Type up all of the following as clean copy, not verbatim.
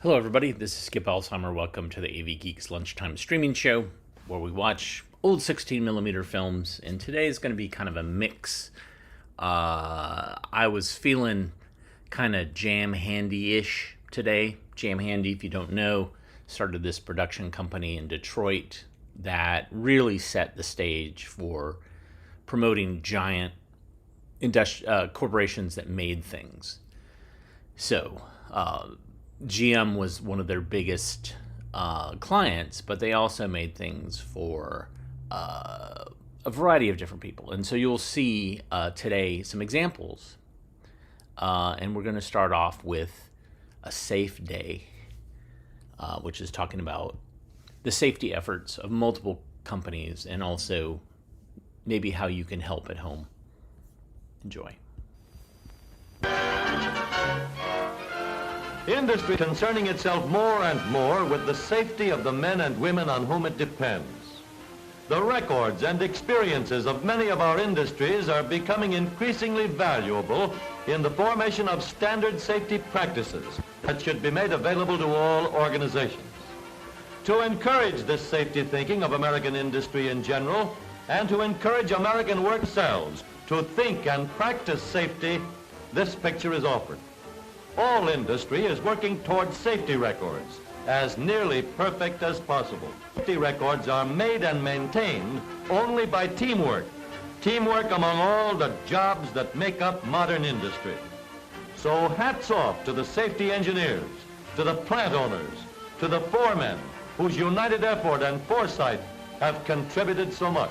Hello, everybody. This is Skip Alzheimer. Welcome to the AV Geeks Lunchtime Streaming Show, where we watch old 16mm films. And today is going to be kind of a mix. I was feeling kind of jam handy-ish today. Jam Handy, if you don't know, started this production company in Detroit that really set the stage for promoting giant corporations that made things. So, GM was one of their biggest clients, but they also made things for a variety of different people. And so you'll see today some examples. And we're going to start off with a safe day, which is talking about the safety efforts of multiple companies and also maybe how you can help at home. Enjoy. Industry concerning itself more and more with the safety of the men and women on whom it depends. The records and experiences of many of our industries are becoming increasingly valuable in the formation of standard safety practices that should be made available to all organizations. To encourage this safety thinking of American industry in general, and to encourage American work cells to think and practice safety, this picture is offered. All industry is working towards safety records as nearly perfect as possible. Safety records are made and maintained only by teamwork. Teamwork among all the jobs that make up modern industry. So hats off to the safety engineers, to the plant owners, to the foremen whose united effort and foresight have contributed so much.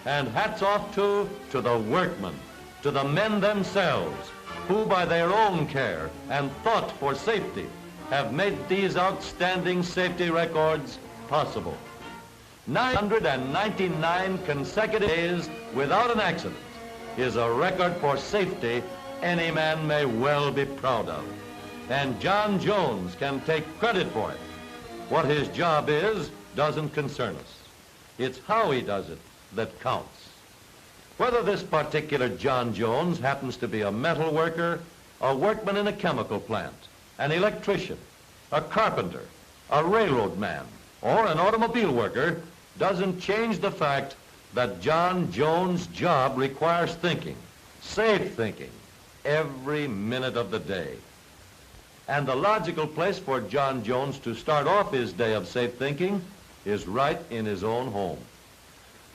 And hats off to the workmen, to the men themselves, who by their own care and thought for safety have made these outstanding safety records possible. 999 consecutive days without an accident is a record for safety any man may well be proud of. And John Jones can take credit for it. What his job is doesn't concern us. It's how he does it that counts. Whether this particular John Jones happens to be a metal worker, a workman in a chemical plant, an electrician, a carpenter, a railroad man, or an automobile worker, doesn't change the fact that John Jones' job requires thinking, safe thinking, every minute of the day. And the logical place for John Jones to start off his day of safe thinking is right in his own home.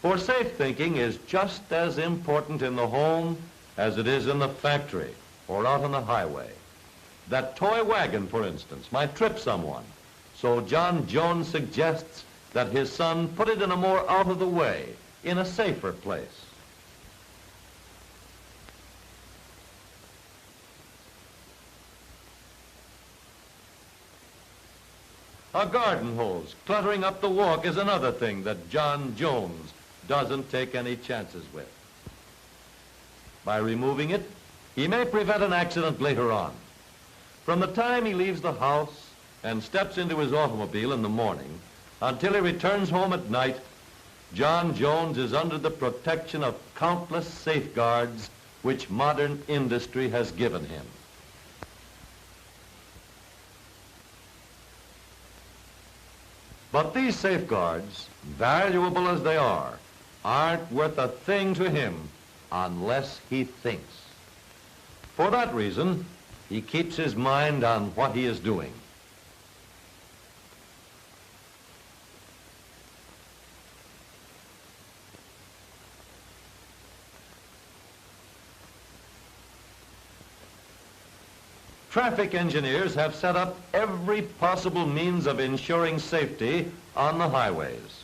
For safe thinking is just as important in the home as it is in the factory or out on the highway. That toy wagon, for instance, might trip someone. So John Jones suggests that his son put it in a more out of the way, in a safer place. A garden hose cluttering up the walk is another thing that John Jones doesn't take any chances with. By removing it, he may prevent an accident later on. From the time he leaves the house and steps into his automobile in the morning until he returns home at night, John Jones is under the protection of countless safeguards which modern industry has given him. But these safeguards, valuable as they aren't worth a thing to him unless he thinks. For that reason, he keeps his mind on what he is doing. Traffic engineers have set up every possible means of ensuring safety on the highways.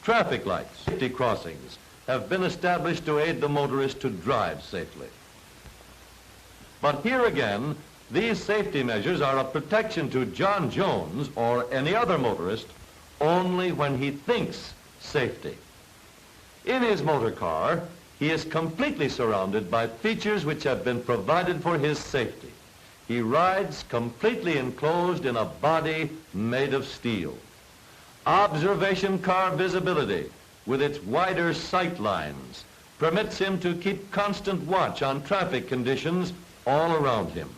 Traffic lights, safety crossings have been established to aid the motorist to drive safely. But here again, these safety measures are a protection to John Jones or any other motorist only when he thinks safety. In his motor car, he is completely surrounded by features which have been provided for his safety. He rides completely enclosed in a body made of steel. Observation car visibility, with its wider sight lines, permits him to keep constant watch on traffic conditions all around him.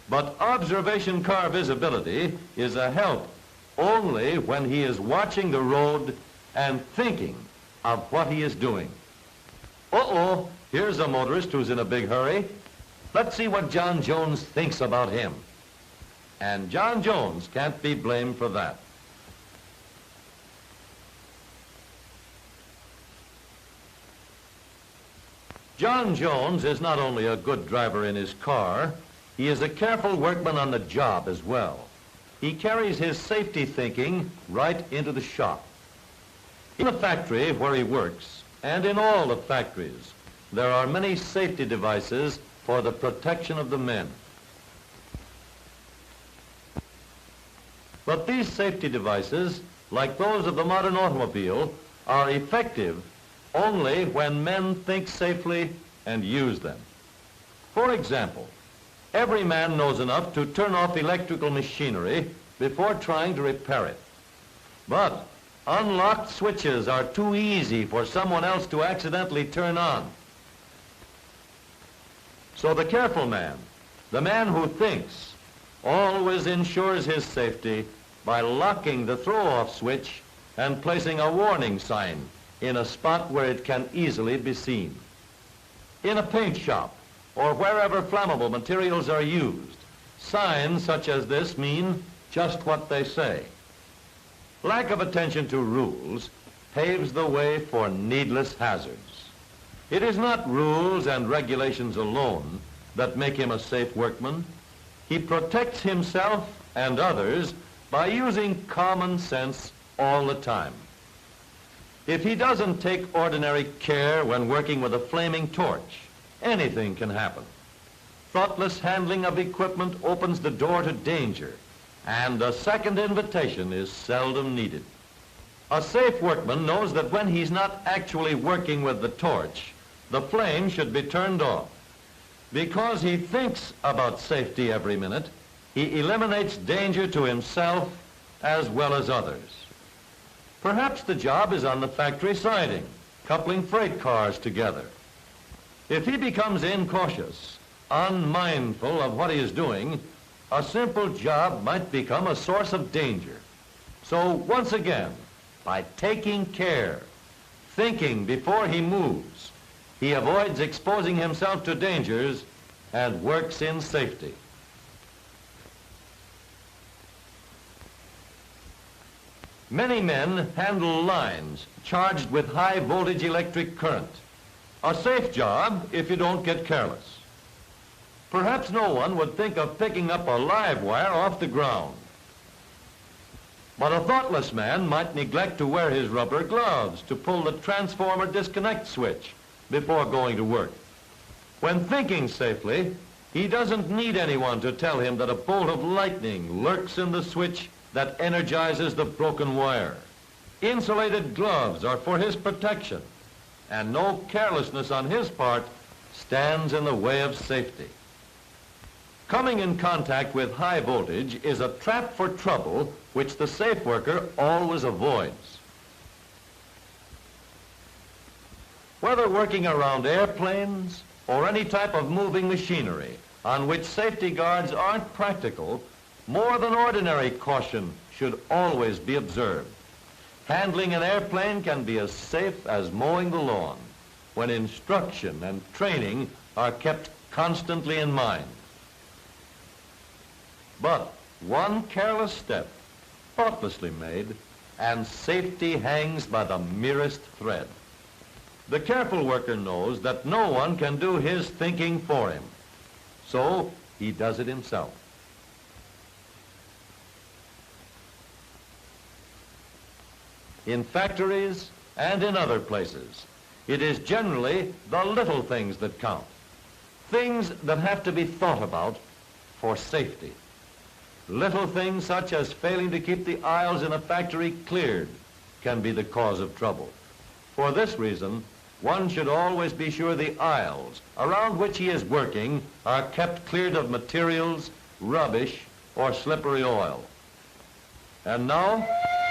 But observation car visibility is a help only when he is watching the road and thinking of what he is doing. Uh-oh, here's a motorist who's in a big hurry. Let's see what John Jones thinks about him. And John Jones can't be blamed for that. John Jones is not only a good driver in his car, he is a careful workman on the job as well. He carries his safety thinking right into the shop. In the factory where he works, and in all the factories, there are many safety devices for the protection of the men. But these safety devices, like those of the modern automobile, are effective only when men think safely and use them. For example, every man knows enough to turn off electrical machinery before trying to repair it. But unlocked switches are too easy for someone else to accidentally turn on. So the careful man, the man who thinks, always ensures his safety by locking the throw-off switch and placing a warning sign in a spot where it can easily be seen. In a paint shop, or wherever flammable materials are used, signs such as this mean just what they say. Lack of attention to rules paves the way for needless hazards. It is not rules and regulations alone that make him a safe workman. He protects himself and others by using common sense all the time. If he doesn't take ordinary care when working with a flaming torch, anything can happen. Thoughtless handling of equipment opens the door to danger, and a second invitation is seldom needed. A safe workman knows that when he's not actually working with the torch, the flame should be turned off. Because he thinks about safety every minute, he eliminates danger to himself as well as others. Perhaps the job is on the factory siding, coupling freight cars together. If he becomes incautious, unmindful of what he is doing, a simple job might become a source of danger. So once again, by taking care, thinking before he moves, he avoids exposing himself to dangers and works in safety. Many men handle lines charged with high voltage electric current. A safe job if you don't get careless. Perhaps no one would think of picking up a live wire off the ground. But a thoughtless man might neglect to wear his rubber gloves to pull the transformer disconnect switch before going to work. When thinking safely, he doesn't need anyone to tell him that a bolt of lightning lurks in the switch that energizes the broken wire. Insulated gloves are for his protection, and no carelessness on his part stands in the way of safety. Coming in contact with high voltage is a trap for trouble which the safe worker always avoids. Whether working around airplanes or any type of moving machinery on which safety guards aren't practical, more than ordinary caution should always be observed. Handling an airplane can be as safe as mowing the lawn when instruction and training are kept constantly in mind. But one careless step, thoughtlessly made, and safety hangs by the merest thread. The careful worker knows that no one can do his thinking for him, so he does it himself. In factories and in other places, it is generally the little things that count, things that have to be thought about for safety. Little things such as failing to keep the aisles in a factory cleared can be the cause of trouble. For this reason, one should always be sure the aisles around which he is working are kept cleared of materials, rubbish, or slippery oil. And now,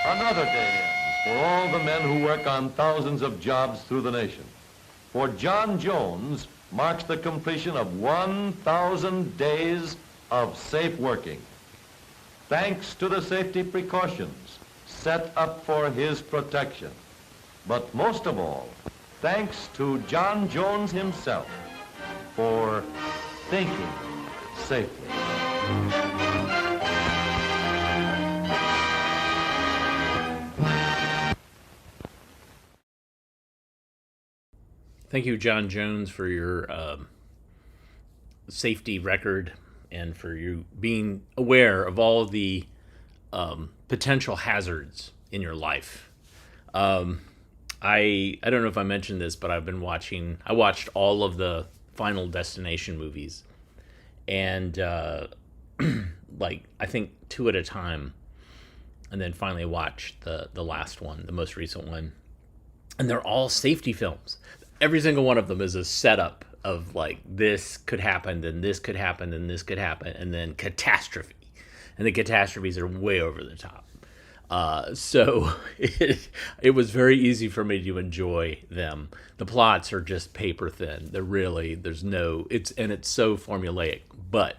another day ends for all the men who work on thousands of jobs through the nation. For John Jones marks the completion of 1,000 days of safe working. Thanks to the safety precautions set up for his protection. But most of all, thanks to John Jones himself for thinking safely. Thank you, John Jones, for your safety record and for you being aware of all of the potential hazards in your life. I don't know if I mentioned this, but I watched all of the Final Destination movies, and like I think 2 at a time, and then finally watched the last one, the most recent one, and they're all safety films. Every single one of them is a setup of like this could happen, then this could happen, then this could happen, and then catastrophe, and the catastrophes are way over the top. So it was very easy for me to enjoy them. The plots are just paper thin. There's no, it's so formulaic, but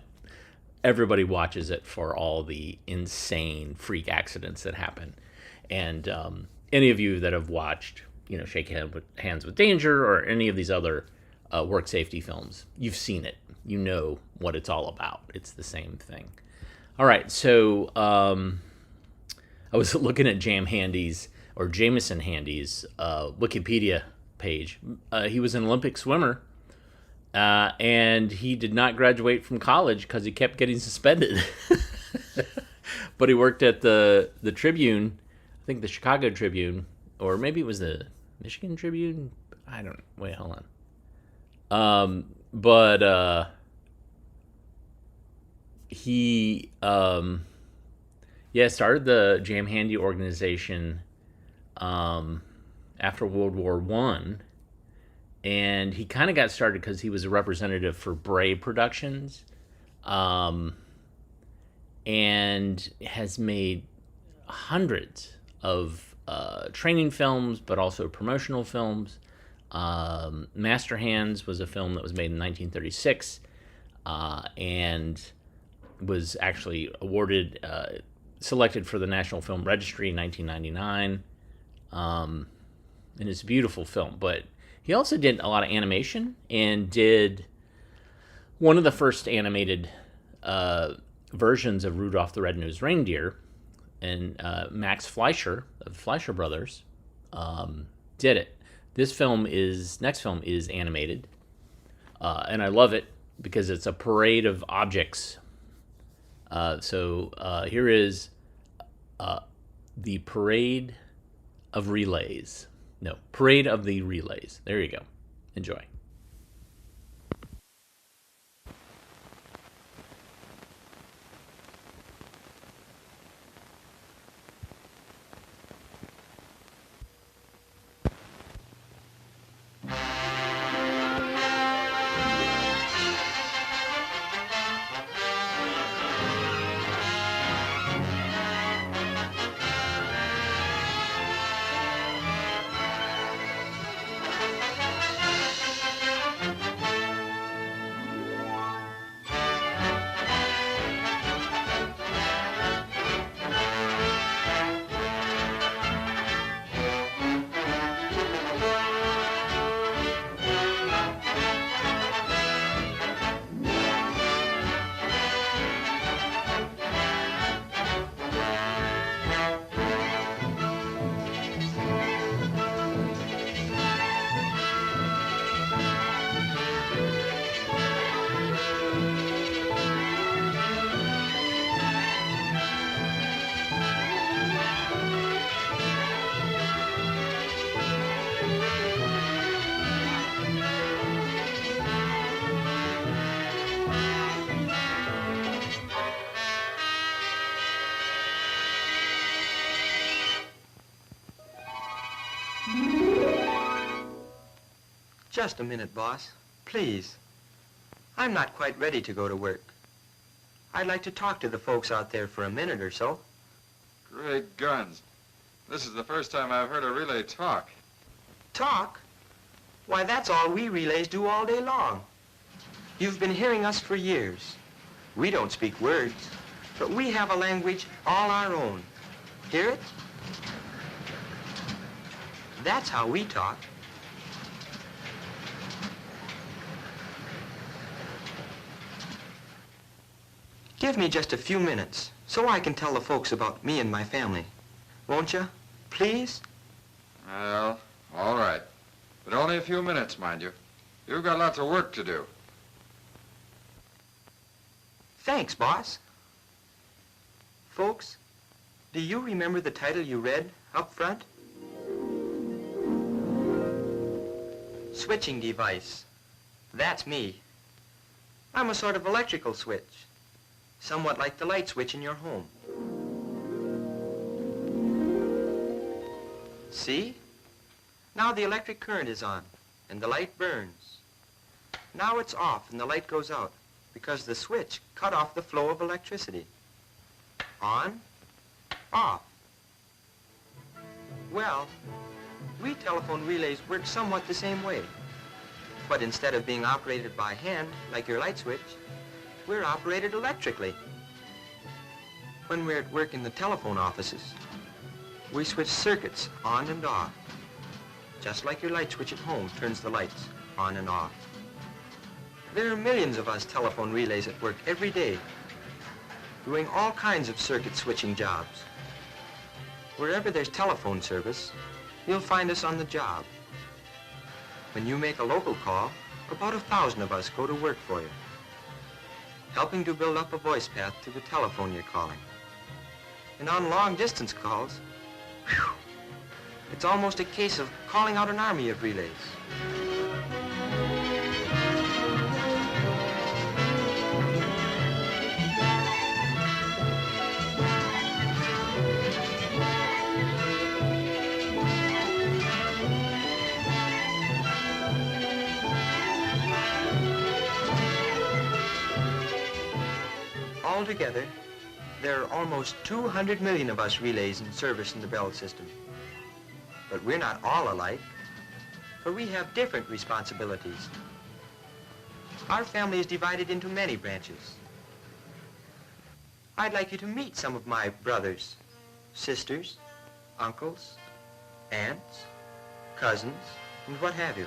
everybody watches it for all the insane freak accidents that happen. And any of you that have watched, Shake Hands with Danger or any of these other work safety films, you've seen it. You know what it's all about. It's the same thing. All right, so I was looking at Jameson Handy's Wikipedia page. He was an Olympic swimmer, and he did not graduate from college because he kept getting suspended. But he worked at the Tribune, I think the Chicago Tribune, or maybe it was the Michigan Tribune. I don't know. Wait, hold on. He started the Jam Handy organization after World War One, and he kind of got started because he was a representative for Bray Productions, and has made hundreds of training films, but also promotional films. Master Hands was a film that was made in 1936, and was actually awarded, selected for the National Film Registry in 1999. And it's a beautiful film, but he also did a lot of animation and did one of the first animated versions of Rudolph the Red-Nosed Reindeer, and Max Fleischer of the Fleischer Brothers did it. Next film is animated, and I love it because it's a parade of objects. So here is the Parade of Relays. No, Parade of the Relays. There you go. Enjoy. Just a minute, boss. Please. I'm not quite ready to go to work. I'd like to talk to the folks out there for a minute or so. Great guns. This is the first time I've heard a relay talk. Talk? Why, that's all we relays do all day long. You've been hearing us for years. We don't speak words, but we have a language all our own. Hear it? That's how we talk. Give me just a few minutes so I can tell the folks about me and my family. Won't you? Please? Well, all right. But only a few minutes, mind you. You've got lots of work to do. Thanks, boss. Folks, do you remember the title you read up front? Switching device. That's me. I'm a sort of electrical switch, somewhat like the light switch in your home. See? Now the electric current is on, and the light burns. Now it's off, and the light goes out, because the switch cut off the flow of electricity. On, off. Well, we telephone relays work somewhat the same way. But instead of being operated by hand, like your light switch, we're operated electrically. When we're at work in the telephone offices, we switch circuits on and off, just like your light switch at home turns the lights on and off. There are millions of us telephone relays at work every day, doing all kinds of circuit switching jobs. Wherever there's telephone service, you'll find us on the job. When you make a local call, about 1,000 of us go to work for you, helping to build up a voice path to the telephone you're calling. And on long-distance calls, whew, it's almost a case of calling out an army of relays. Altogether, there are almost 200 million of us relays in service in the Bell system. But we're not all alike, for we have different responsibilities. Our family is divided into many branches. I'd like you to meet some of my brothers, sisters, uncles, aunts, cousins, and what have you.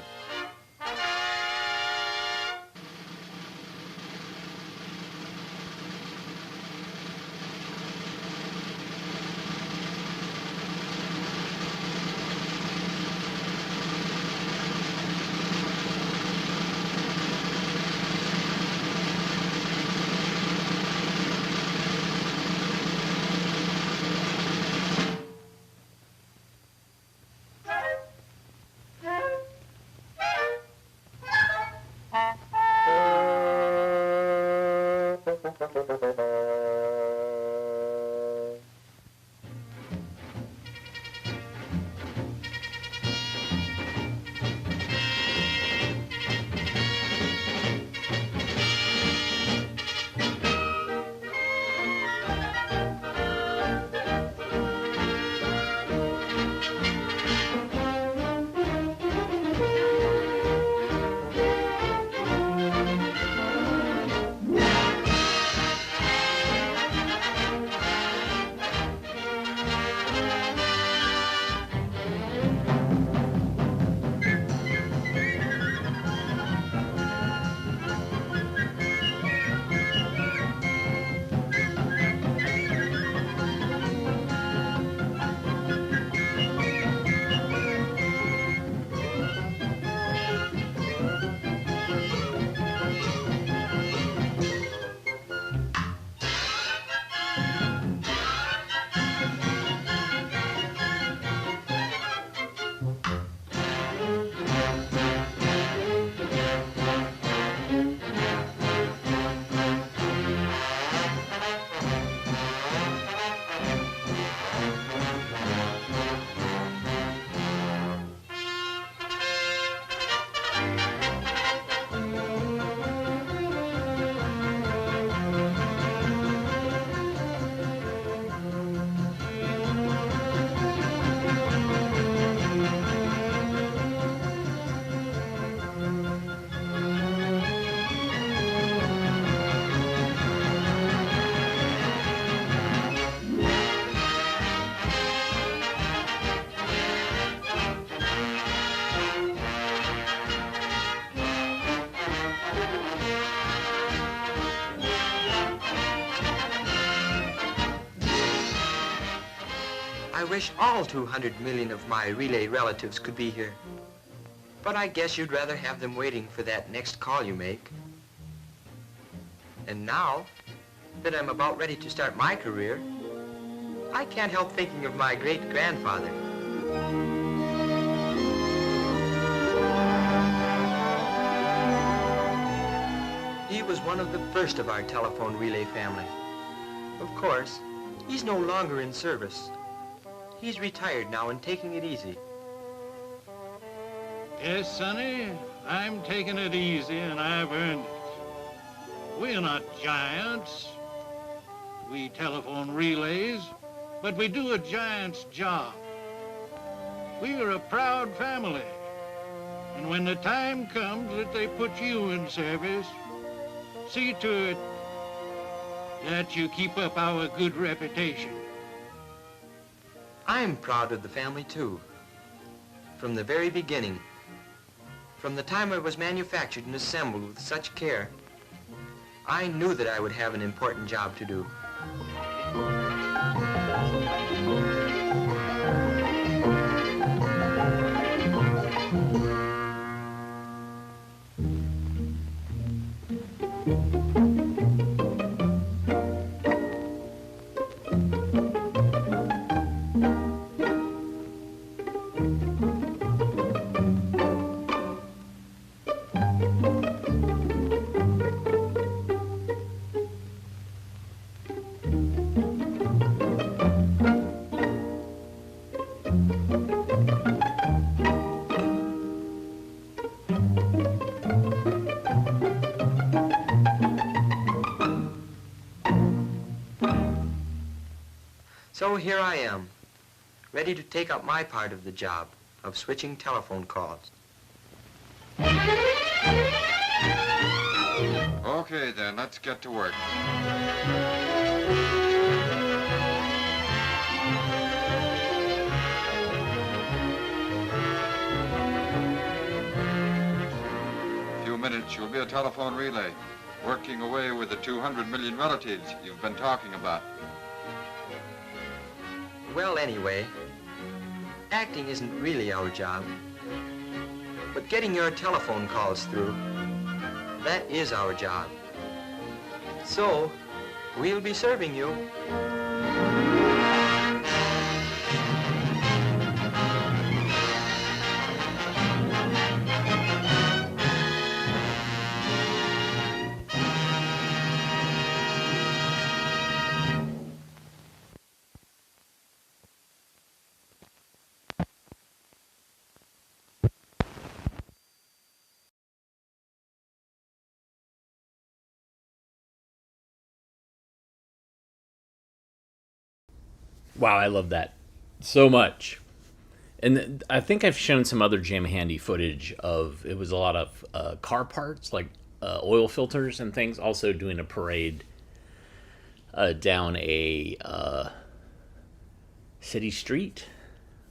wish all 200 million of my relay relatives could be here. But I guess you'd rather have them waiting for that next call you make. And now that I'm about ready to start my career, I can't help thinking of my great-grandfather. He was one of the first of our telephone relay family. Of course, he's no longer in service. He's retired now and taking it easy. Yes, Sonny, I'm taking it easy and I've earned it. We're not giants. We telephone relays, but we do a giant's job. We're a proud family. And when the time comes that they put you in service, see to it that you keep up our good reputation. I'm proud of the family, too. From the very beginning, from the time it was manufactured and assembled with such care, I knew that I would have an important job to do. So here I am, ready to take up my part of the job of switching telephone calls. Okay, then, let's get to work. In a few minutes, you'll be a telephone relay, working away with the 200 million relatives you've been talking about. Well, anyway, acting isn't really our job. But getting your telephone calls through, that is our job. So, we'll be serving you. Wow, I love that so much. And I think I've shown some other Jim Handy footage of it was a lot of car parts, like oil filters and things. Also doing a parade down a city street,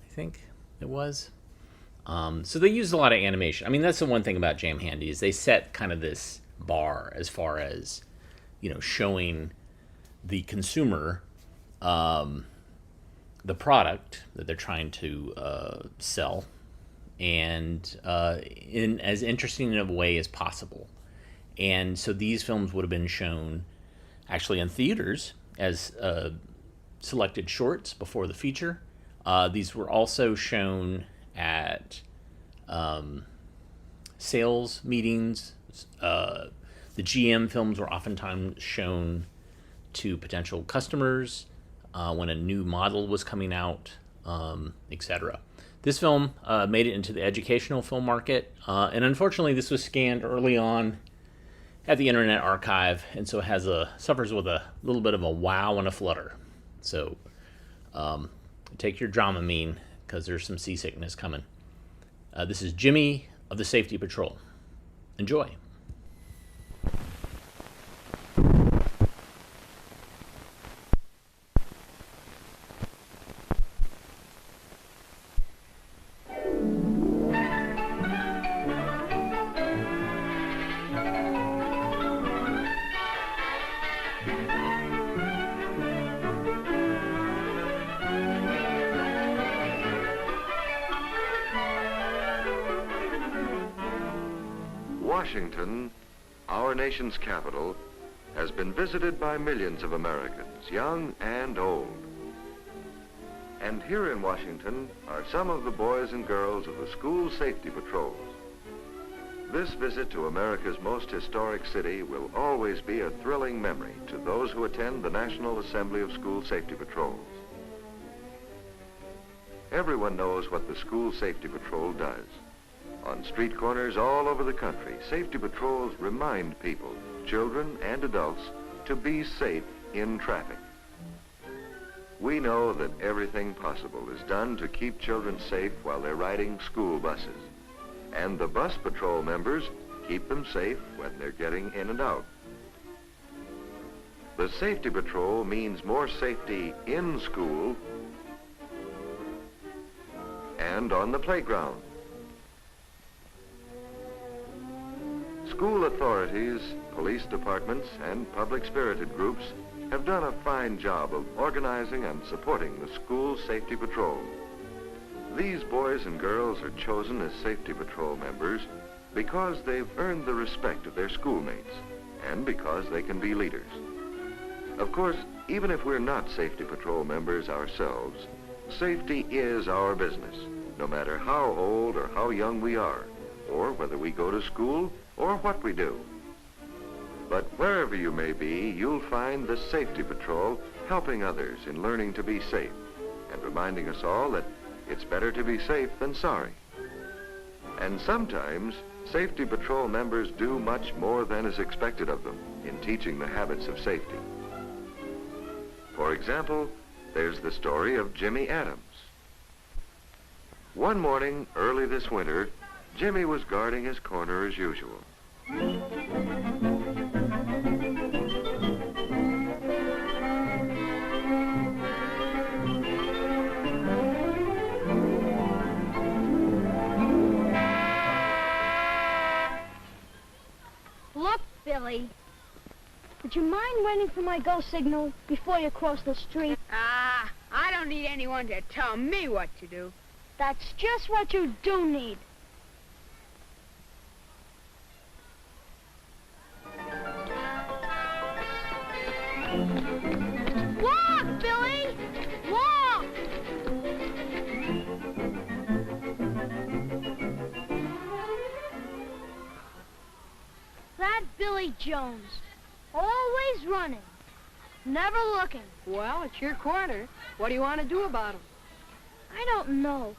I think it was. So they used a lot of animation. I mean, that's the one thing about Jam Handy is they set kind of this bar as far as, showing the consumer the product that they're trying to sell, and in as interesting of a way as possible. And so these films would have been shown actually in theaters as selected shorts before the feature. These were also shown at sales meetings. The GM films were oftentimes shown to potential customers when a new model was coming out, etc. This film made it into the educational film market, and unfortunately this was scanned early on at the Internet Archive, and so it suffers with a little bit of a wow and a flutter. So take your Dramamine, because there's some seasickness coming. This is Jimmy of the Safety Patrol. Enjoy. Washington, our nation's capital, has been visited by millions of Americans, young and old. And here in Washington are some of the boys and girls of the School Safety Patrols. This visit to America's most historic city will always be a thrilling memory to those who attend the National Assembly of School Safety Patrols. Everyone knows what the School Safety Patrol does. On street corners all over the country, safety patrols remind people, children and adults, to be safe in traffic. We know that everything possible is done to keep children safe while they're riding school buses. And the bus patrol members keep them safe when they're getting in and out. The safety patrol means more safety in school and on the playground. School authorities, police departments, and public-spirited groups have done a fine job of organizing and supporting the School Safety Patrol. These boys and girls are chosen as safety patrol members because they've earned the respect of their schoolmates and because they can be leaders. Of course, even if we're not safety patrol members ourselves, safety is our business, no matter how old or how young we are, or whether we go to school or what we do. But wherever you may be, you'll find the Safety Patrol helping others in learning to be safe and reminding us all that it's better to be safe than sorry. And sometimes, Safety Patrol members do much more than is expected of them in teaching the habits of safety. For example, there's the story of Jimmy Adams. One morning, early this winter, Jimmy was guarding his corner as usual. Look, Billy. Would you mind waiting for my go signal before you cross the street? I don't need anyone to tell me what to do. That's just what you do need. Walk, Billy! Walk! That Billy Jones. Always running. Never looking. Well, it's your corner. What do you want to do about him? I don't know.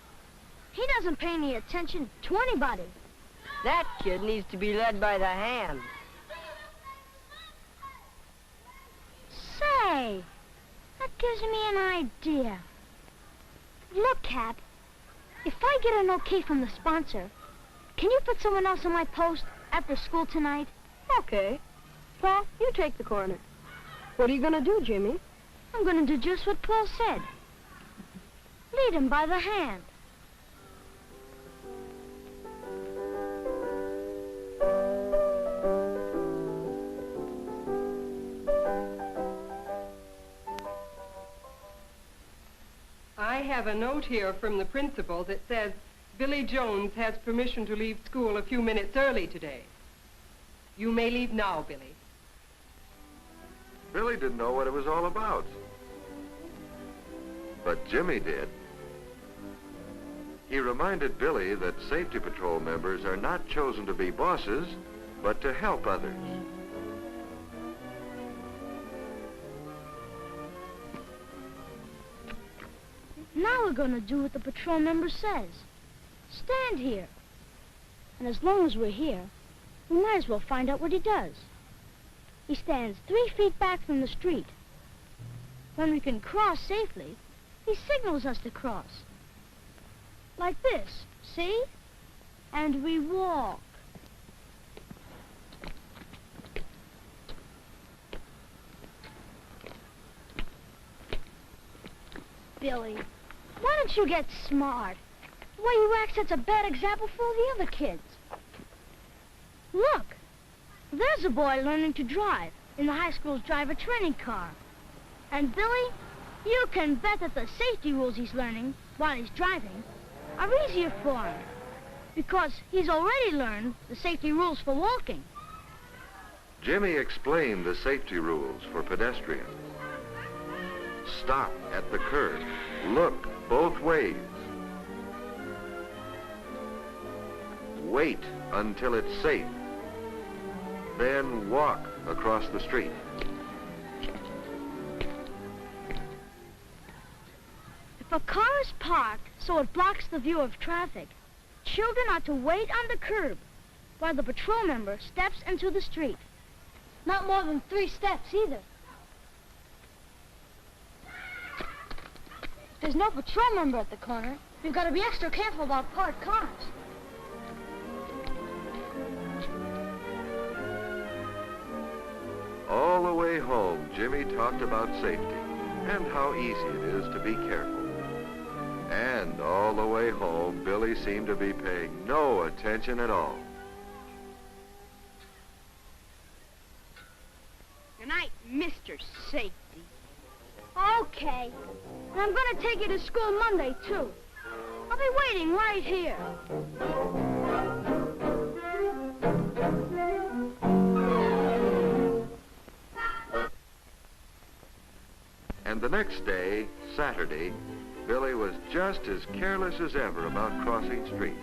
He doesn't pay any attention to anybody. That kid needs to be led by the hand. Say, that gives me an idea. Look, Cap, if I get an okay from the sponsor, can you put someone else on my post after school tonight? Okay. Paul, you take the corner. What are you going to do, Jimmy? I'm going to do just what Paul said. Lead him by the hand. I have a note here from the principal that says Billy Jones has permission to leave school a few minutes early today. You may leave now, Billy. Billy didn't know what it was all about. But Jimmy did. He reminded Billy that Safety Patrol members are not chosen to be bosses, but to help others. Now we're going to do what the patrol member says. Stand here. And as long as we're here, we might as well find out what he does. He stands 3 feet back from the street. When we can cross safely, he signals us to cross. Like this, see? And we walk. Billy, why don't you get smart? The way you act sets a bad example for all the other kids. Look, there's a boy learning to drive in the high school's driver training car. And Billy, you can bet that the safety rules he's learning while he's driving are easier for him. because he's already learned the safety rules for walking. Jimmy explained the safety rules for pedestrians. Stop at the curb. Look both ways. Wait until it's safe. Then walk across the street. If a car is parked so it blocks the view of traffic, children are to wait on the curb while the patrol member steps into the street. Not more than 3 steps either. There's no patrol member at the corner. We've got to be extra careful about parked cars. All the way home, Jimmy talked about safety and how easy it is to be careful. And all the way home, Billy seemed to be paying no attention at all. Good night, Mr. Safety. Okay. And I'm going to take you to school Monday, too. I'll be waiting right here. And the next day, Saturday, Billy was just as careless as ever about crossing streets.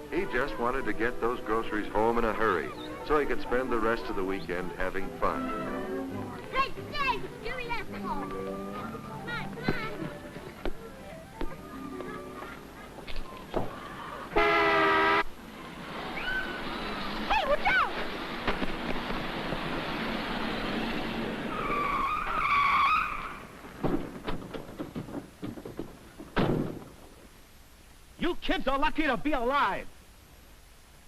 He just wanted to get those groceries home in a hurry so he could spend the rest of the weekend having fun. Hey, Dave, give me that call. Come on, come on. Hey, watch out! You kids are lucky to be alive.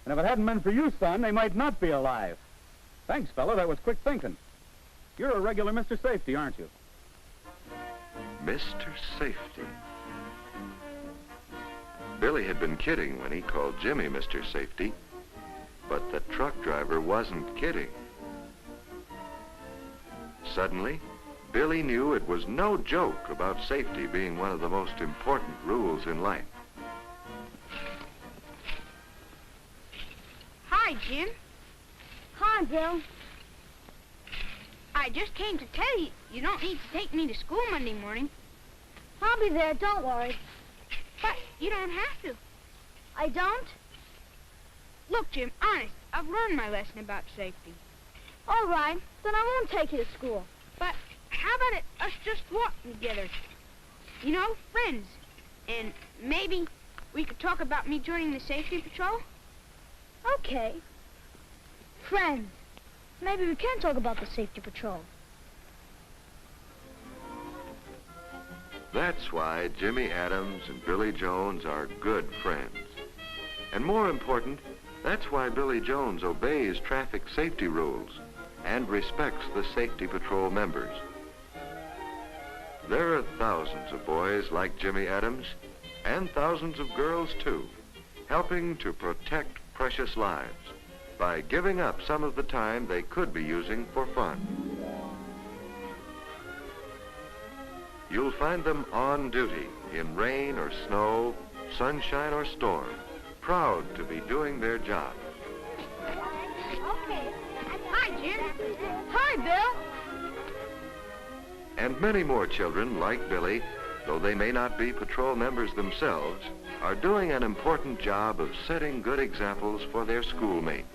And if it hadn't been for you, son, they might not be alive. Thanks, fella. That was quick thinking. You're a regular Mr. Safety, aren't you? Mr. Safety. Billy had been kidding when he called Jimmy Mr. Safety, but the truck driver wasn't kidding. Suddenly, Billy knew it was no joke about safety being one of the most important rules in life. Hi, Jim. Hi, Bill. I just came to tell you, you don't need to take me to school Monday morning. I'll be there, don't worry. But you don't have to. I don't? Look, Jim, honest, I've learned my lesson about safety. All right, then I won't take you to school. But how about us just walking together? You know, friends. And maybe we could talk about me joining the safety patrol? Okay. Friends. Maybe we can talk about the safety patrol. That's why Jimmy Adams and Billy Jones are good friends. And more important, that's why Billy Jones obeys traffic safety rules and respects the safety patrol members. There are thousands of boys like Jimmy Adams, and thousands of girls too, helping to protect precious lives by giving up some of the time they could be using for fun. You'll find them on duty in rain or snow, sunshine or storm, proud to be doing their job. Okay. Hi, Jim. Hi, Bill. And many more children like Billy, though they may not be patrol members themselves, are doing an important job of setting good examples for their schoolmates.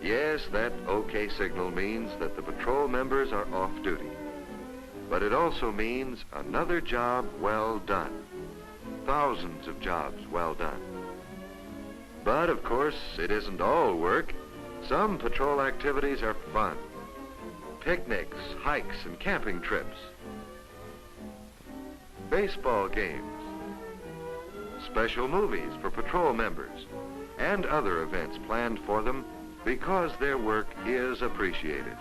Yes, that OK signal means that the patrol members are off duty. But it also means another job well done. Thousands of jobs well done. But, of course, it isn't all work. Some patrol activities are fun. Picnics, hikes, and camping trips. Baseball games. Special movies for patrol members. And other events planned for them because their work is appreciated.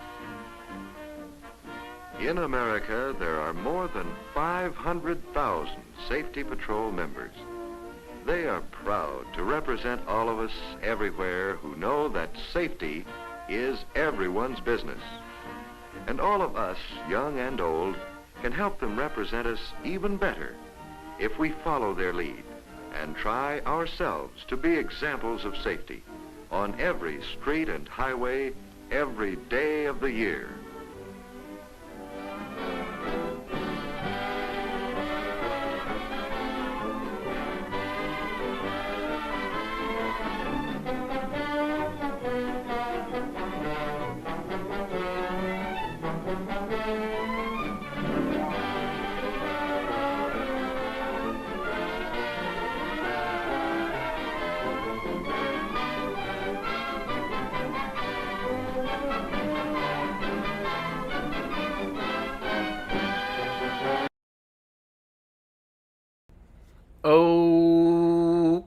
In America, there are more than 500,000 Safety Patrol members. They are proud to represent all of us everywhere who know that safety is everyone's business. And all of us, young and old, can help them represent us even better if we follow their lead and try ourselves to be examples of safety on every street and highway every day of the year.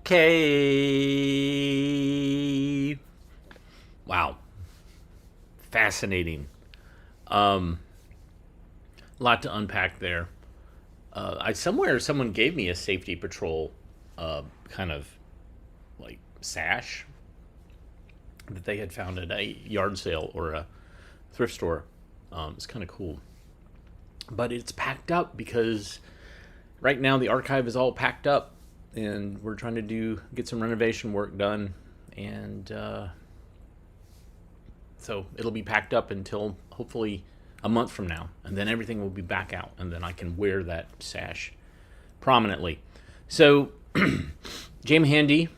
Okay. Wow. Fascinating. Lot to unpack there. Someone gave me a Safety Patrol kind of like sash that they had found at a yard sale or a thrift store. It's kind of cool. But it's packed up because right now the archive is all packed up and we're trying to get some renovation work done, and so it'll be packed up until hopefully a month from now, and then everything will be back out, and then I can wear that sash prominently. So Jam Handy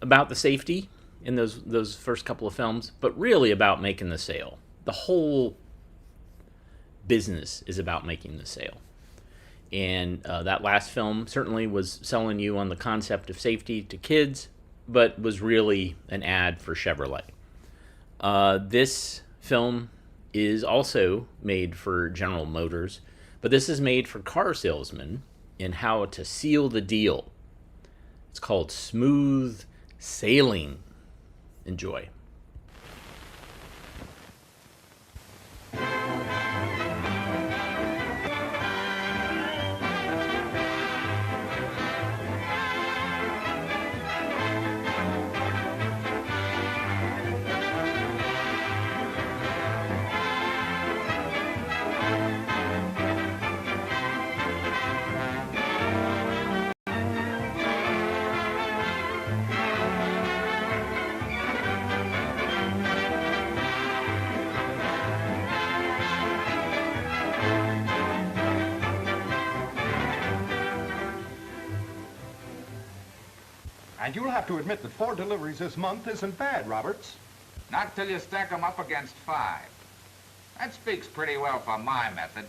about the safety in those first couple of films, but really about making the sale. The whole business is about making the sale. And that last film certainly was selling you on the concept of safety to kids, but was really an ad for Chevrolet. This film is also made for General Motors, but this is made for car salesmen in how to seal the deal. It's called Smooth Sailing. Enjoy. And you'll have to admit that 4 deliveries this month isn't bad, Roberts. Not till you stack them up against 5. That speaks pretty well for my method.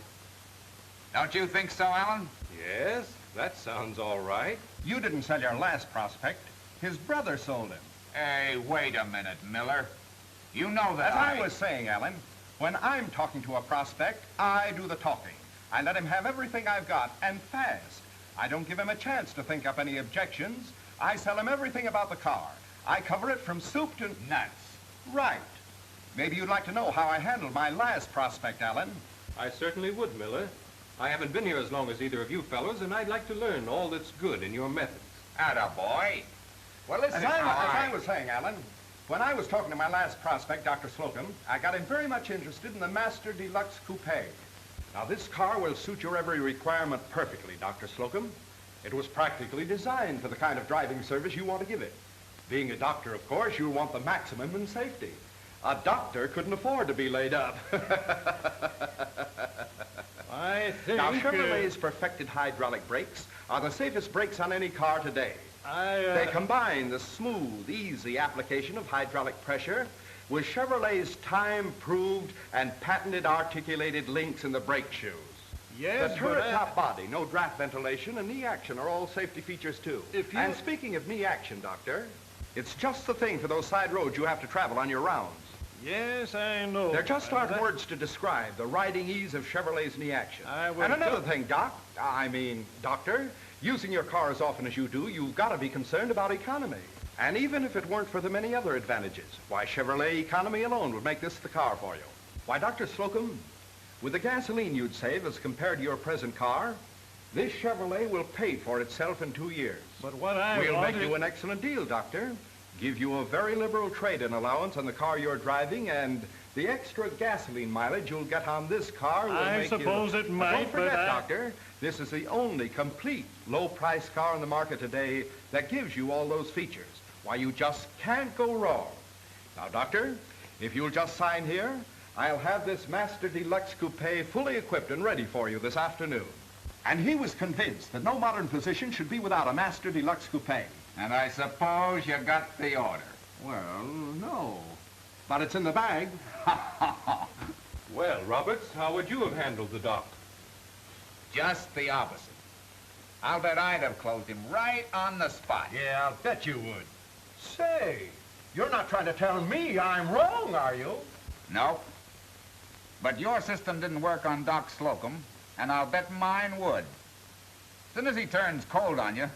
Don't you think so, Alan? Yes, that sounds all right. You didn't sell your last prospect. His brother sold him. Hey, wait a minute, Miller. You know that As I was saying, Alan, when I'm talking to a prospect, I do the talking. I let him have everything I've got, and fast. I don't give him a chance to think up any objections. I sell him everything about the car. I cover it from soup to nuts. Right. Maybe you'd like to know how I handled my last prospect, Alan. I certainly would, Miller. I haven't been here as long as either of you fellows, and I'd like to learn all that's good in your methods. Attaboy. Well, listen, As I was saying, Alan, when I was talking to my last prospect, Dr. Slocum, I got him very much interested in the Master Deluxe Coupe. Now, this car will suit your every requirement perfectly, Dr. Slocum. It was practically designed for the kind of driving service you want to give it. Being a doctor, of course, you'll want the maximum in safety. A doctor couldn't afford to be laid up. I think... Now, Chevrolet's perfected hydraulic brakes are the safest brakes on any car today. They combine the smooth, easy application of hydraulic pressure with Chevrolet's time-proved and patented articulated links in the brake shoes. Yes, the turret top body, no draft ventilation, and knee action are all safety features, too. And speaking of knee action, Doctor, it's just the thing for those side roads you have to travel on your rounds. Yes, I know. There just aren't words to describe the riding ease of Chevrolet's knee action. And another thing, Doctor, using your car as often as you do, you've got to be concerned about economy. And even if it weren't for the many other advantages, why, Chevrolet economy alone would make this the car for you. Why, Dr. Slocum, With the gasoline you'd save as compared to your present car, this Chevrolet will pay for itself in 2 years. But what I We'll want make is... you an excellent deal, Doctor. Give you a very liberal trade-in allowance on the car you're driving, and the extra gasoline mileage you'll get on this car will I make suppose you... it might, Don't forget, but Doctor, this is the only complete low-price car on the market today that gives you all those features. Why, you just can't go wrong. Now, Doctor, if you'll just sign here, I'll have this Master Deluxe Coupe fully equipped and ready for you this afternoon. And he was convinced that no modern physician should be without a Master Deluxe Coupe. And I suppose you got the order. Well, no. But it's in the bag. Well, Roberts, how would you have handled the doc? Just the opposite. I'll bet I'd have closed him right on the spot. Yeah, I'll bet you would. Say, you're not trying to tell me I'm wrong, are you? Nope. But your system didn't work on Doc Slocum, and I'll bet mine would. As soon as he turns cold on you,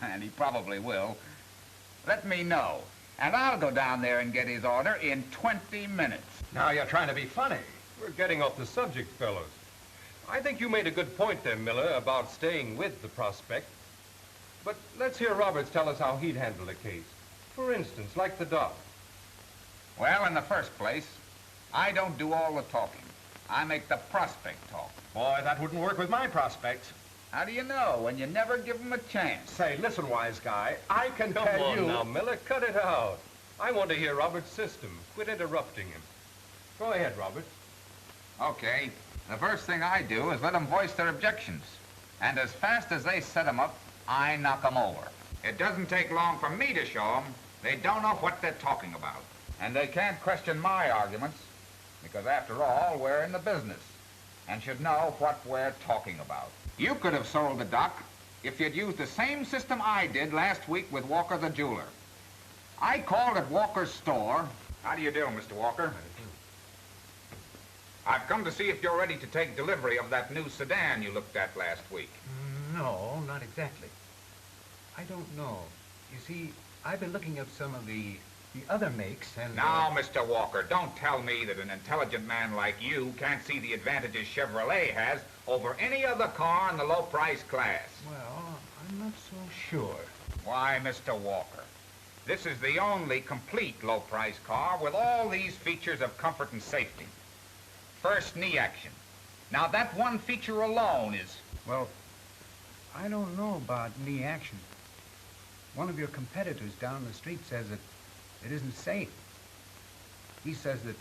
and he probably will, let me know, and I'll go down there and get his order in 20 minutes. Now you're trying to be funny. We're getting off the subject, fellows. I think you made a good point there, Miller, about staying with the prospect. But let's hear Roberts tell us how he'd handle the case. For instance, like the doc. Well, in the first place, I don't do all the talking. I make the prospect talk. Boy, that wouldn't work with my prospects. How do you know when you never give them a chance? Say, listen, wise guy, I can tell you... Come on now, Miller, cut it out. I want to hear Roberts' system. Quit interrupting him. Go ahead, Roberts. Okay. The first thing I do is let them voice their objections. And as fast as they set them up, I knock them over. It doesn't take long for me to show them they don't know what they're talking about. And they can't question my arguments, because after all, we're in the business and should know what we're talking about. You could have sold the doc if you'd used the same system I did last week with Walker the jeweler. I called at Walker's store. How do you do, Mr. Walker? I've come to see if you're ready to take delivery of that new sedan you looked at last week. No, not exactly. I don't know. You see, I've been looking at some of the other makes and... Now, Mr. Walker, don't tell me that an intelligent man like you can't see the advantages Chevrolet has over any other car in the low-price class. Well, I'm not so sure. Why, Mr. Walker, this is the only complete low-price car with all these features of comfort and safety. First, knee action. Now, that one feature alone is... Well, I don't know about knee action. One of your competitors down the street says that it isn't safe. He says that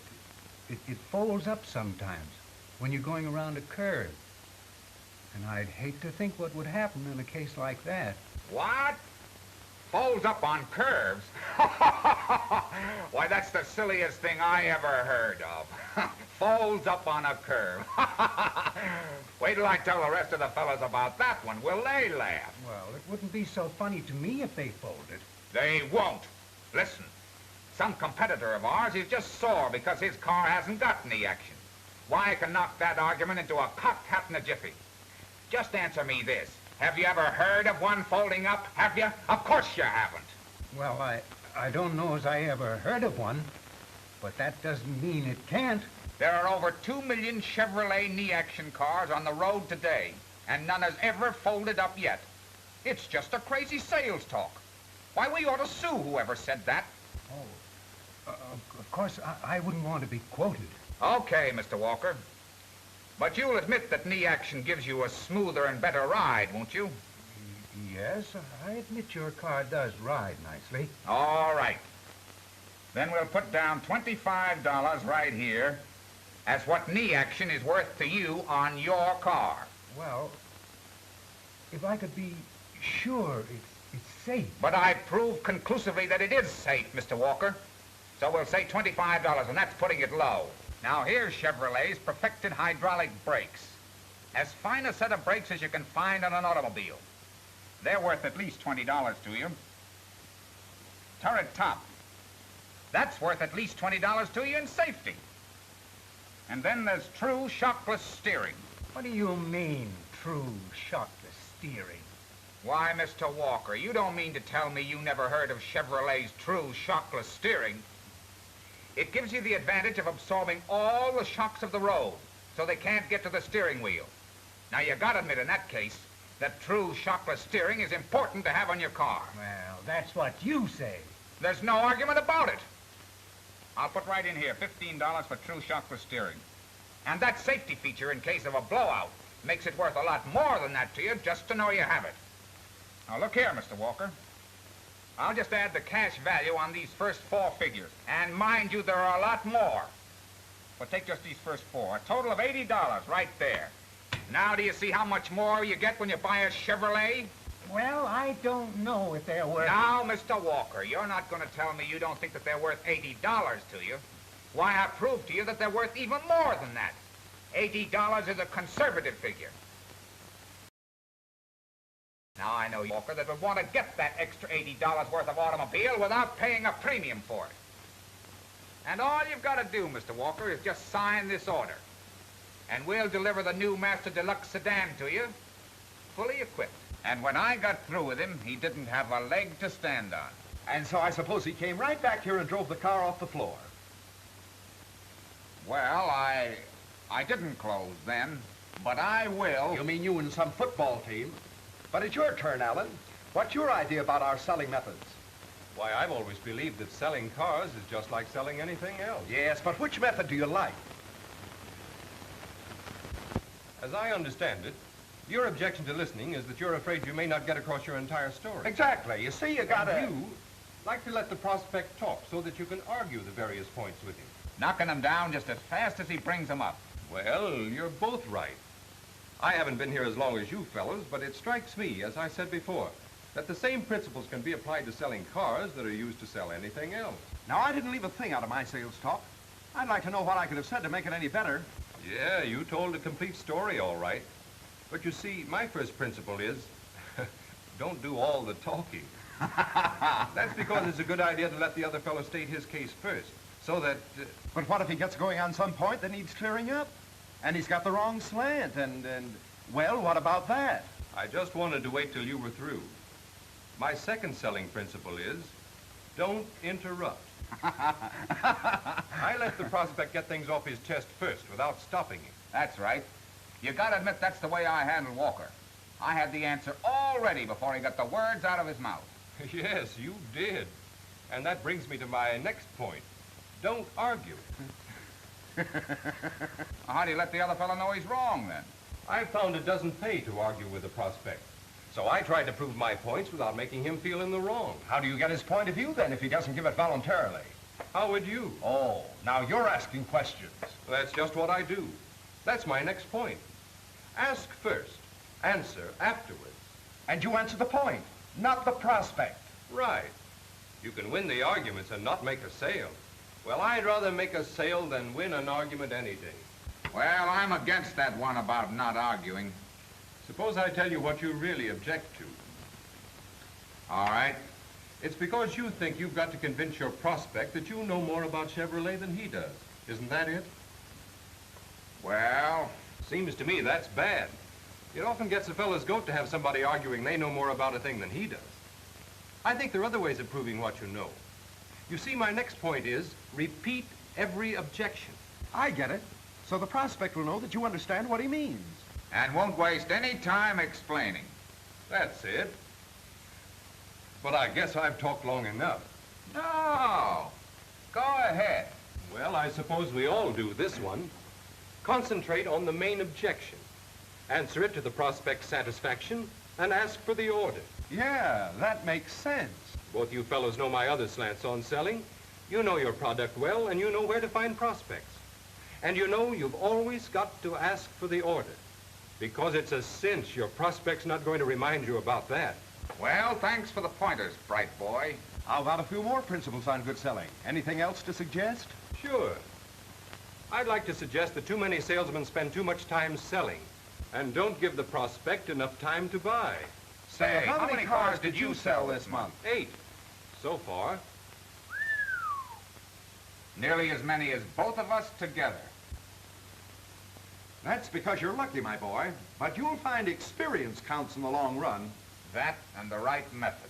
it folds up sometimes when you're going around a curve. And I'd hate to think what would happen in a case like that. What? Folds up on curves? Why, that's the silliest thing I ever heard of. Folds up on a curve. Wait till I tell the rest of the fellas about that one. Will they laugh? Well, it wouldn't be so funny to me if they folded. They won't. Listen, some competitor of ours is just sore because his car hasn't got knee action. Why, I can knock that argument into a cocked hat in a jiffy. Just answer me this. Have you ever heard of one folding up, have you? Of course you haven't. Well, I don't know as I ever heard of one, but that doesn't mean it can't. There are over 2 million Chevrolet knee-action cars on the road today, and none has ever folded up yet. It's just a crazy sales talk. Why, we ought to sue whoever said that. Oh, of course, I wouldn't want to be quoted. Okay, Mr. Walker. But you'll admit that knee action gives you a smoother and better ride, won't you? Yes, I admit your car does ride nicely. All right. Then we'll put down $25 right here as what knee action is worth to you on your car. Well, if I could be sure it's safe. But I proved conclusively that it is safe, Mr. Walker. So we'll say $25, and that's putting it low. Now, here's Chevrolet's perfected hydraulic brakes. As fine a set of brakes as you can find on an automobile. They're worth at least $20 to you. Turret top. That's worth at least $20 to you in safety. And then there's true shockless steering. What do you mean, true shockless steering? Why, Mr. Walker, you don't mean to tell me you never heard of Chevrolet's true shockless steering. It gives you the advantage of absorbing all the shocks of the road so they can't get to the steering wheel. Now, you gotta admit in that case that true shockless steering is important to have on your car. Well, that's what you say. There's no argument about it. I'll put right in here, $15 for true shockless steering. And that safety feature in case of a blowout makes it worth a lot more than that to you just to know you have it. Now, look here, Mr. Walker. I'll just add the cash value on these first 4 figures. And mind you, there are a lot more. But take just these first 4, a total of $80 right there. Now, do you see how much more you get when you buy a Chevrolet? Well, I don't know if they're worth... Now, Mr. Walker, you're not going to tell me you don't think that they're worth $80 to you. Why, I proved to you that they're worth even more than that. $80 is a conservative figure. Now, I know, Walker, that would want to get that extra $80 worth of automobile without paying a premium for it. And all you've got to do, Mr. Walker, is just sign this order. And we'll deliver the new Master Deluxe sedan to you, fully equipped. And when I got through with him, he didn't have a leg to stand on. And so I suppose he came right back here and drove the car off the floor. Well, I didn't close then, but I will. You mean you and some football team? But it's your turn, Alan. What's your idea about our selling methods? Why, I've always believed that selling cars is just like selling anything else. Yes, but which method do you like? As I understand it, your objection to listening is that you're afraid you may not get across your entire story. Exactly. You see, you gotta... And you like to let the prospect talk so that you can argue the various points with him. Knocking him down just as fast as he brings them up. Well, you're both right. I haven't been here as long as you fellows, but it strikes me, as I said before, that the same principles can be applied to selling cars that are used to sell anything else. Now, I didn't leave a thing out of my sales talk. I'd like to know what I could have said to make it any better. Yeah, you told a complete story, all right. But you see, my first principle is, don't do all the talking. That's because it's a good idea to let the other fellow state his case first, so that... But what if he gets going on some point that needs clearing up? And he's got the wrong slant, and... Well, what about that? I just wanted to wait till you were through. My second selling principle is, don't interrupt. I let the prospect get things off his chest first without stopping him. That's right. You gotta admit that's the way I handled Walker. I had the answer all ready before he got the words out of his mouth. Yes, you did. And that brings me to my next point. Don't argue. How do you let the other fellow know he's wrong, then? I've found it doesn't pay to argue with the prospect. So I tried to prove my points without making him feel in the wrong. How do you get his point of view, then, if he doesn't give it voluntarily? How would you? Oh, now you're asking questions. That's just what I do. That's my next point. Ask first, answer afterwards. And you answer the point, not the prospect. Right. You can win the arguments and not make a sale. Well, I'd rather make a sale than win an argument any day. Well, I'm against that one about not arguing. Suppose I tell you what you really object to. All right. It's because you think you've got to convince your prospect that you know more about Chevrolet than he does. Isn't that it? Well... Seems to me that's bad. It often gets a fellow's goat to have somebody arguing they know more about a thing than he does. I think there are other ways of proving what you know. You see, my next point is, repeat every objection. I get it. So the prospect will know that you understand what he means. And won't waste any time explaining. That's it. But I guess I've talked long enough. No. Go ahead. Well, I suppose we all do this one. Concentrate on the main objection. Answer it to the prospect's satisfaction, and ask for the order. Yeah, that makes sense. Both you fellows know my other slants on selling. You know your product well, and you know where to find prospects. And you know you've always got to ask for the order. Because it's a cinch your prospect's not going to remind you about that. Well, thanks for the pointers, bright boy. How about a few more principles on good selling? Anything else to suggest? Sure. I'd like to suggest that too many salesmen spend too much time selling and don't give the prospect enough time to buy. Say, how many cars did you sell this month? 8. So far. Nearly as many as both of us together. That's because you're lucky, my boy. But you'll find experience counts in the long run. That and the right method.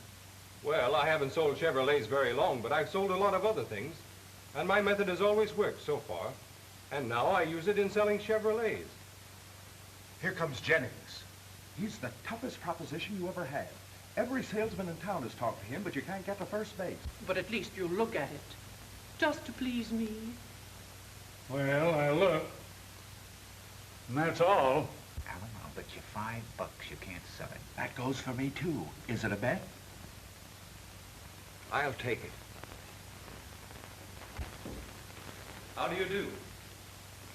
Well, I haven't sold Chevrolets very long, but I've sold a lot of other things. And my method has always worked so far. And now I use it in selling Chevrolets. Here comes Jennings. He's the toughest proposition you ever had. Every salesman in town has talked to him, but you can't get to first base. But at least you look at it. Just to please me. Well, I look. And that's all. Alan, I'll bet you $5 you can't sell it. That goes for me, too. Is it a bet? I'll take it. How do you do?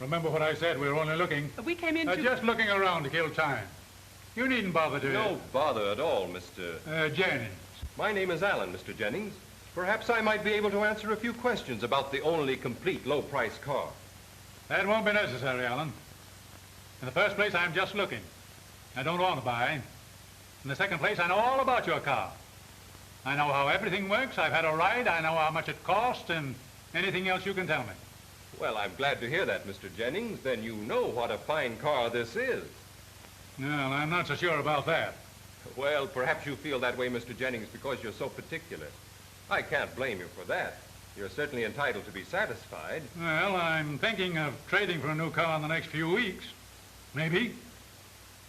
Remember what I said, we're only looking. We came in to... Just looking around to kill time. You needn't bother to... No bother at all, Mr. Jennings. My name is Alan, Mr. Jennings. Perhaps I might be able to answer a few questions about the only complete low-price car. That won't be necessary, Alan. In the first place, I'm just looking. I don't want to buy. In the second place, I know all about your car. I know how everything works. I've had a ride. I know how much it costs and anything else you can tell me. Well, I'm glad to hear that, Mr. Jennings. Then you know what a fine car this is. Well, I'm not so sure about that. Well, perhaps you feel that way, Mr. Jennings, because you're so particular. I can't blame you for that. You're certainly entitled to be satisfied. Well, I'm thinking of trading for a new car in the next few weeks. Maybe.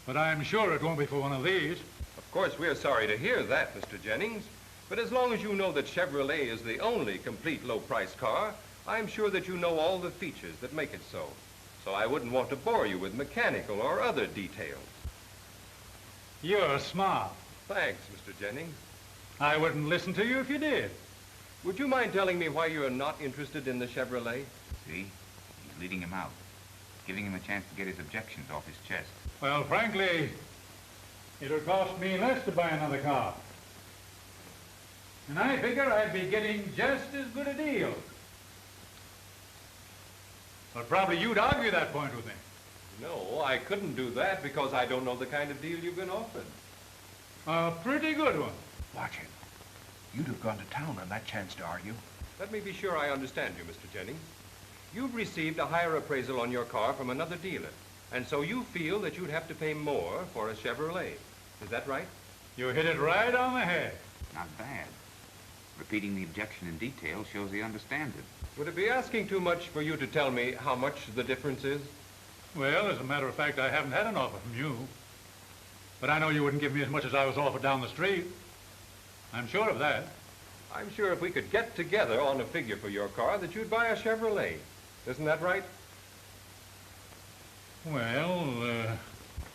But I'm sure it won't be for one of these. Of course, we're sorry to hear that, Mr. Jennings. But as long as you know that Chevrolet is the only complete low-price car, I'm sure that you know all the features that make it so. So I wouldn't want to bore you with mechanical or other details. You're smart. Thanks, Mr. Jennings. I wouldn't listen to you if you did. Would you mind telling me why you're not interested in the Chevrolet? See? He's leading him out. Giving him a chance to get his objections off his chest. Well, frankly, it'll cost me less to buy another car. And I figure I'd be getting just as good a deal. But probably you'd argue that point with me. No, I couldn't do that because I don't know the kind of deal you've been offered. A pretty good one. Watch it. You'd have gone to town on that chance to argue. Let me be sure I understand you, Mr. Jennings. You've received a higher appraisal on your car from another dealer, and so you feel that you'd have to pay more for a Chevrolet. Is that right? You hit it right on the head. Not bad. Repeating the objection in detail shows he understands it. Would it be asking too much for you to tell me how much the difference is? Well, as a matter of fact, I haven't had an offer from you. But I know you wouldn't give me as much as I was offered down the street. I'm sure of that. I'm sure if we could get together on a figure for your car that you'd buy a Chevrolet. Isn't that right? Well,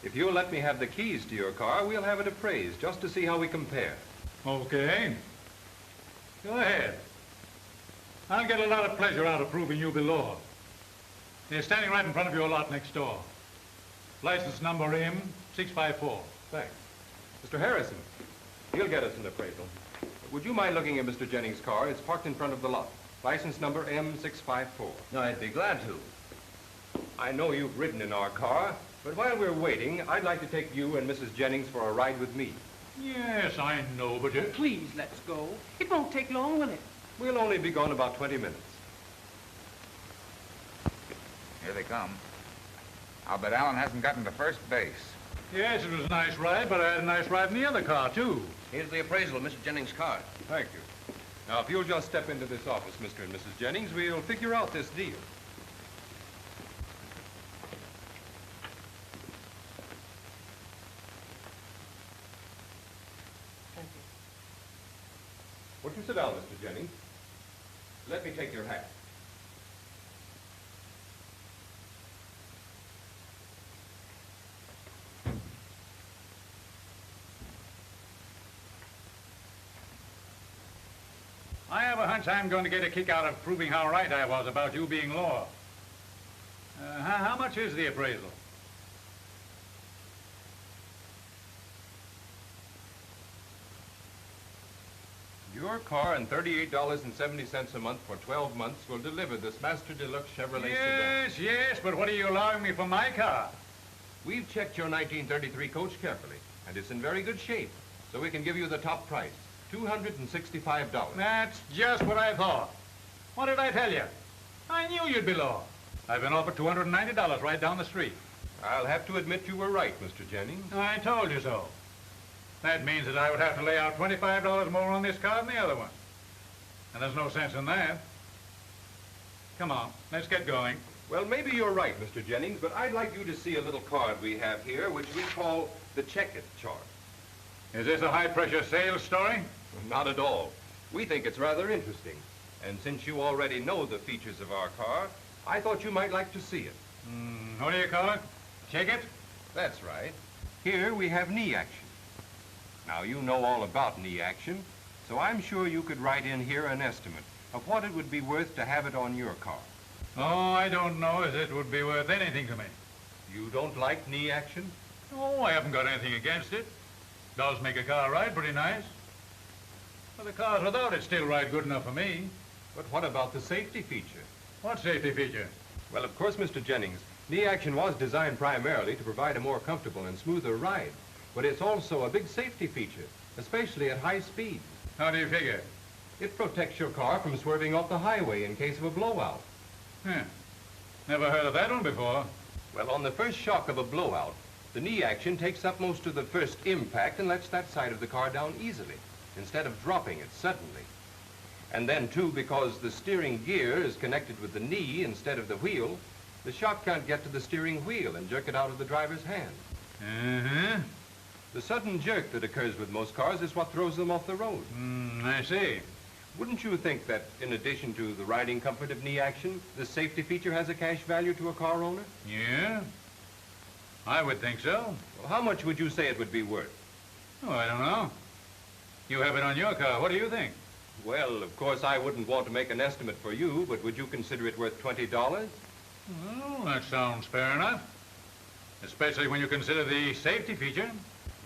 If you'll let me have the keys to your car, we'll have it appraised just to see how we compare. Okay. Go ahead. I'll get a lot of pleasure out of proving you belong. They're standing right in front of your lot next door. License number M654. Thanks. Mr. Harrison, he'll get us an appraisal. Would you mind looking at Mr. Jennings' car? It's parked in front of the lot. License number M654. No, I'd be glad to. I know you've ridden in our car, but while we're waiting, I'd like to take you and Mrs. Jennings for a ride with me. Yes, I know, but... Please, let's go. It won't take long, will it? We'll only be gone about 20 minutes. Here they come. I'll bet Alan hasn't gotten to first base. Yes, it was a nice ride, but I had a nice ride in the other car, too. Here's the appraisal of Mr. Jennings' car. Thank you. Now, if you'll just step into this office, Mr. and Mrs. Jennings, we'll figure out this deal. Thank you. Won't you sit down, Mr. Jennings? Let me take your hat. I have a hunch I'm going to get a kick out of proving how right I was about you being law. How much is the appraisal? Your car and $38.70 a month for 12 months will deliver this Master Deluxe Chevrolet sedan. Yes, but what are you allowing me for my car? We've checked your 1933 coach carefully, and it's in very good shape, so we can give you the top price, $265. That's just what I thought. What did I tell you? I knew you'd be low. I've been offered $290 right down the street. I'll have to admit you were right, Mr. Jennings. I told you so. That means that I would have to lay out $25 more on this car than the other one. And there's no sense in that. Come on, let's get going. Well, maybe you're right, Mr. Jennings, but I'd like you to see a little card we have here, which we call the check-it chart. Is this a high-pressure sales story? Not at all. We think it's rather interesting. And since you already know the features of our car, I thought you might like to see it. What do you call it? Check-it? That's right. Here we have knee action. Now, you know all about knee action, so I'm sure you could write in here an estimate of what it would be worth to have it on your car. Oh, I don't know as it would be worth anything to me. You don't like knee action? Oh, I haven't got anything against it. Does make a car ride pretty nice. But the cars without it still ride good enough for me. But what about the safety feature? What safety feature? Well, of course, Mr. Jennings, knee action was designed primarily to provide a more comfortable and smoother ride. But it's also a big safety feature, especially at high speeds. How do you figure? It protects your car from swerving off the highway in case of a blowout. Never heard of that one before. Well, on the first shock of a blowout, the knee action takes up most of the first impact and lets that side of the car down easily, instead of dropping it suddenly. And then, too, because the steering gear is connected with the knee instead of the wheel, the shock can't get to the steering wheel and jerk it out of the driver's hand. The sudden jerk that occurs with most cars is what throws them off the road. I see. Wouldn't you think that, in addition to the riding comfort of knee action, this safety feature has a cash value to a car owner? Yeah, I would think so. Well, how much would you say it would be worth? Oh, I don't know. You have it on your car. What do you think? Well, of course, I wouldn't want to make an estimate for you, but would you consider it worth $20? Well, that sounds fair enough. Especially when you consider the safety feature.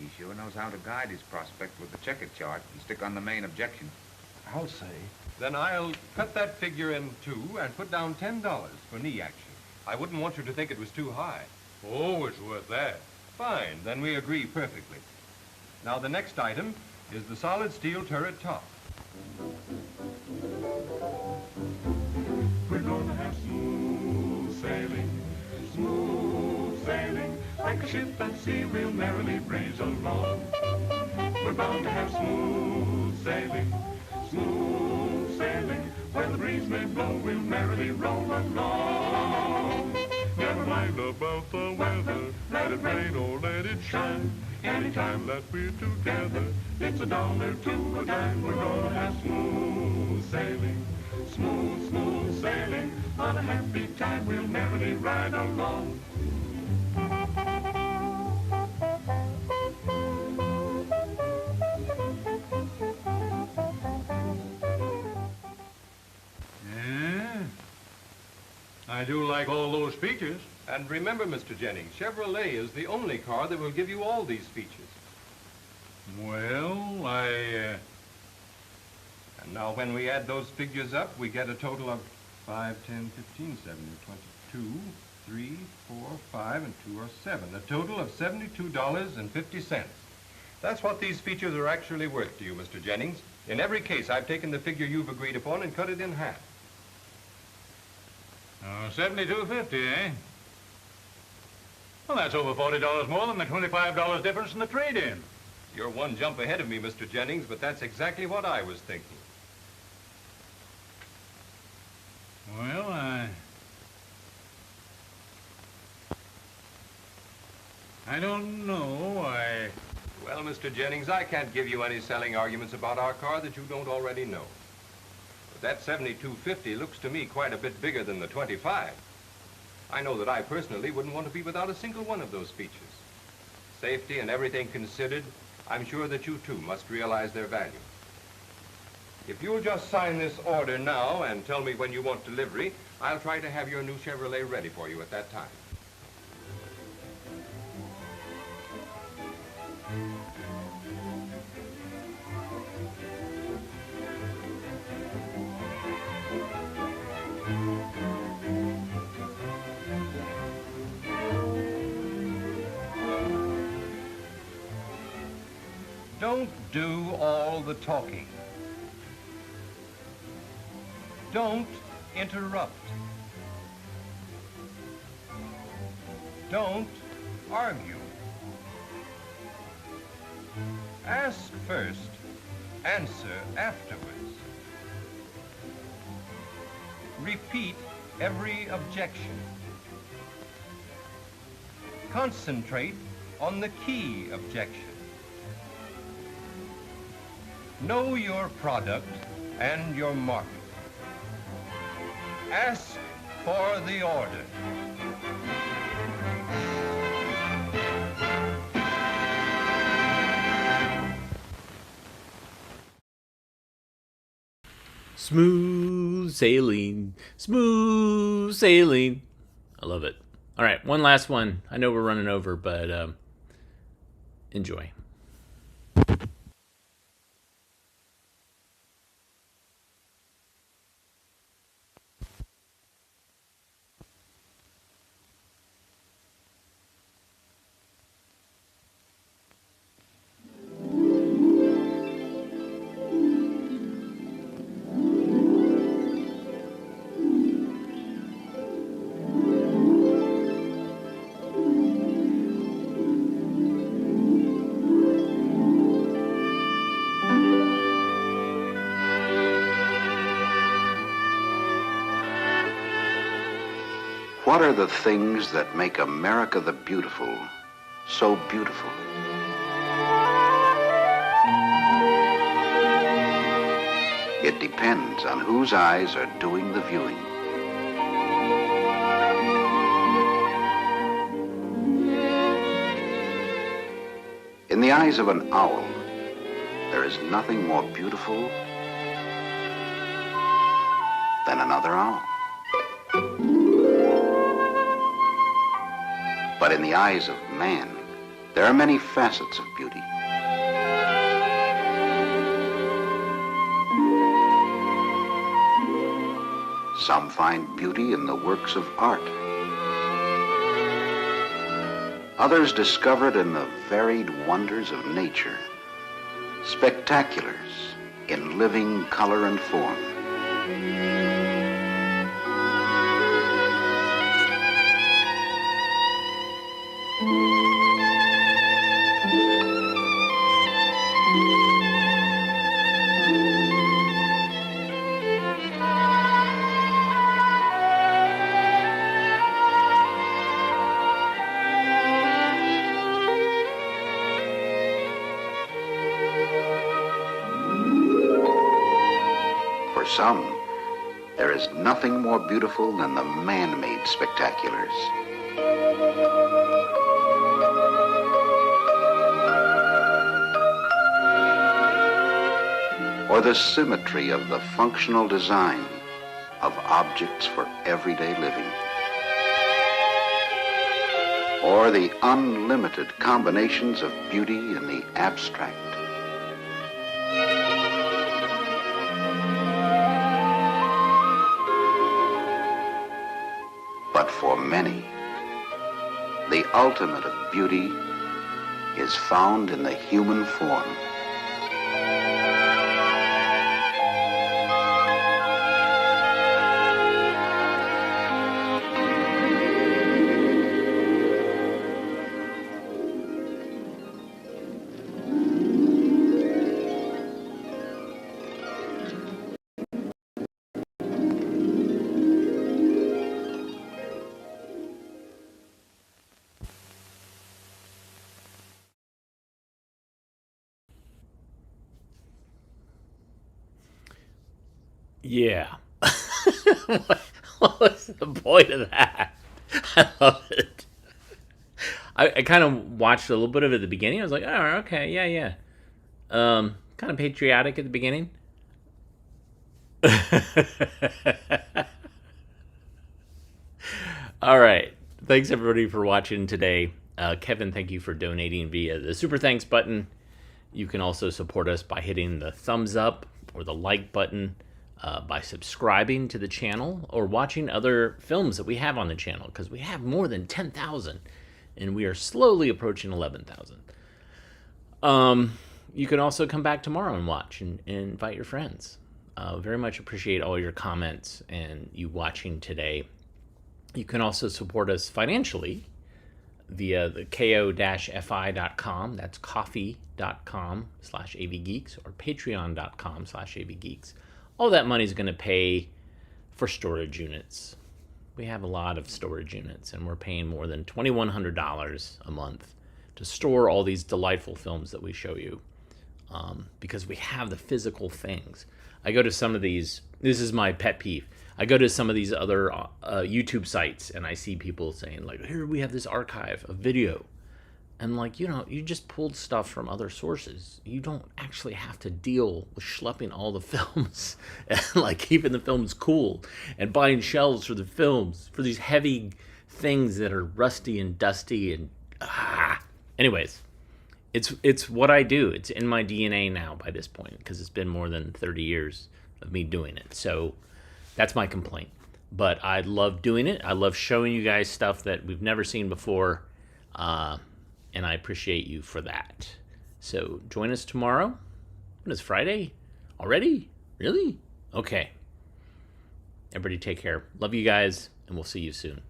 He sure knows how to guide his prospect with the check-it chart and stick on the main objection. I'll say. Then I'll cut that figure in two and put down $10 for knee action. I wouldn't want you to think it was too high. Oh, it's worth that. Fine, then we agree perfectly. Now the next item is the solid steel turret top. We're gonna have smooth sailing, like a ship at sea we'll merrily breeze along. We're bound to have smooth sailing, where the breeze may blow, we'll merrily roll along. Never mind about the weather, let it rain or let it shine. Anytime that we're together, it's $1 to a dime. We're gonna have smooth sailing, on a happy time we'll merrily ride along. I do like all those features. And remember, Mr. Jennings, Chevrolet is the only car that will give you all these features. Well, And now when we add those figures up, we get a total of 5, 10, 15, 17, 22, 3, 4, 5, and 2 are 7. A total of $72.50. That's what these features are actually worth to you, Mr. Jennings. In every case, I've taken the figure you've agreed upon and cut it in half. $72.50, eh? Well, that's over $40 more than the $25 difference in the trade-in. You're one jump ahead of me, Mr. Jennings, but that's exactly what I was thinking. Well, I don't know. Well, Mr. Jennings, I can't give you any selling arguments about our car that you don't already know. But that $72.50 looks to me quite a bit bigger than the $25. I know that I personally wouldn't want to be without a single one of those features. Safety and everything considered, I'm sure that you too must realize their value. If you'll just sign this order now and tell me when you want delivery, I'll try to have your new Chevrolet ready for you at that time. Don't do all the talking. Don't interrupt. Don't argue. Ask first, answer afterwards. Repeat every objection. Concentrate on the key objection. Know your product and your market. Ask for the order. Smooth sailing, smooth sailing. I love it. All right, one last one. I know we're running over, but enjoy. What are the things that make America the Beautiful so beautiful? It depends on whose eyes are doing the viewing. In the eyes of an owl, there is nothing more beautiful than another owl. But in the eyes of man, there are many facets of beauty. Some find beauty in the works of art. Others discover it in the varied wonders of nature, spectaculars in living color and form. For some, there is nothing more beautiful than the man-made spectaculars. Or the symmetry of the functional design of objects for everyday living. Or the unlimited combinations of beauty in the abstract. But for many, the ultimate of beauty is found in the human form. Yeah. What was the point of that? I love it. I kind of watched a little bit of it at the beginning. I was like, oh, okay, yeah. Kind of patriotic at the beginning. All right. Thanks, everybody, for watching today. Kevin, thank you for donating via the Super Thanks button. You can also support us by hitting the thumbs up or the like button, by subscribing to the channel or watching other films that we have on the channel, because we have more than 10,000 and we are slowly approaching 11,000. You can also come back tomorrow and watch and invite your friends. Very much appreciate all your comments and you watching today. You can also support us financially via the ko-fi.com. That's coffee.com/avgeeks or patreon.com/avgeeks. All that money is going to pay for storage units We have a lot of storage units, and we're paying more than $2,100 a month to store all these delightful films that we show you, because we have the physical things. I go to some of these, this is my pet peeve, I go to some of these other YouTube sites, and I see people saying, like, here we have this archive of video. And, like, you just pulled stuff from other sources. You don't actually have to deal with schlepping all the films and, like, keeping the films cool and buying shelves for the films, for these heavy things that are rusty and dusty and Anyways, it's what I do. It's in my DNA now by this point, because it's been more than 30 years of me doing it. So that's my complaint. But I love doing it. I love showing you guys stuff that we've never seen before. And I appreciate you for that. So join us tomorrow. When is Friday? Already? Really? Okay. Everybody take care. Love you guys, and we'll see you soon.